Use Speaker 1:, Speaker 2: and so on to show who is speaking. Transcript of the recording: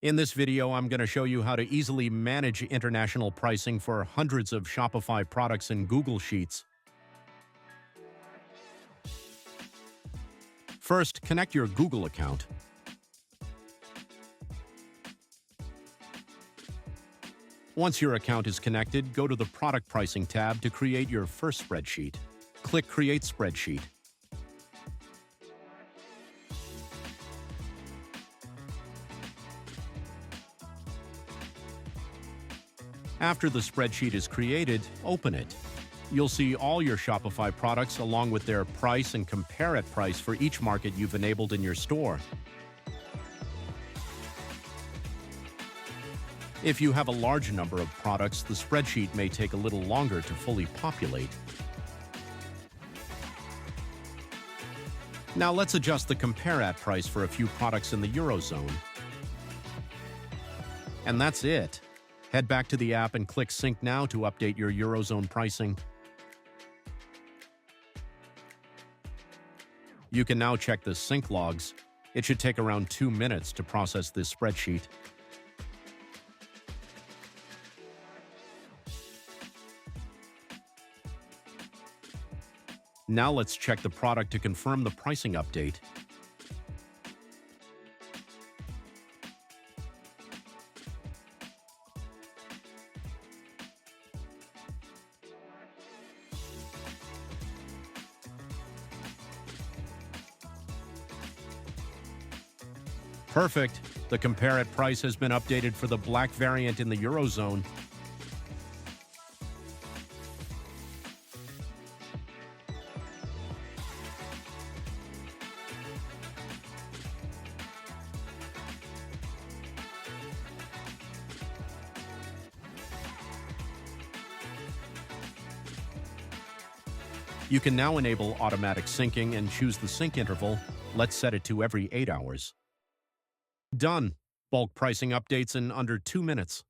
Speaker 1: In this video, I'm going to show you how to easily manage international pricing for hundreds of Shopify products in Google Sheets. First, connect your Google account. Once your account is connected, go to the Product Pricing tab to create your first spreadsheet. Click Create Spreadsheet. After the spreadsheet is created, open it. You'll see all your Shopify products along with their price and compare at price for each market you've enabled in your store. If you have a large number of products, the spreadsheet may take a little longer to fully populate. Now let's adjust the compare at price for a few products in the Eurozone. And that's it. Head back to the app and click Sync Now to update your Eurozone pricing. You can now check the sync logs. It should take around 2 minutes to process this spreadsheet. Now let's check the product to confirm the pricing update. Perfect. The compare at price has been updated for the black variant in the Eurozone. You can now enable automatic syncing and choose the sync interval. Let's set it to every 8 hours. Done. Bulk pricing updates in under 2 minutes.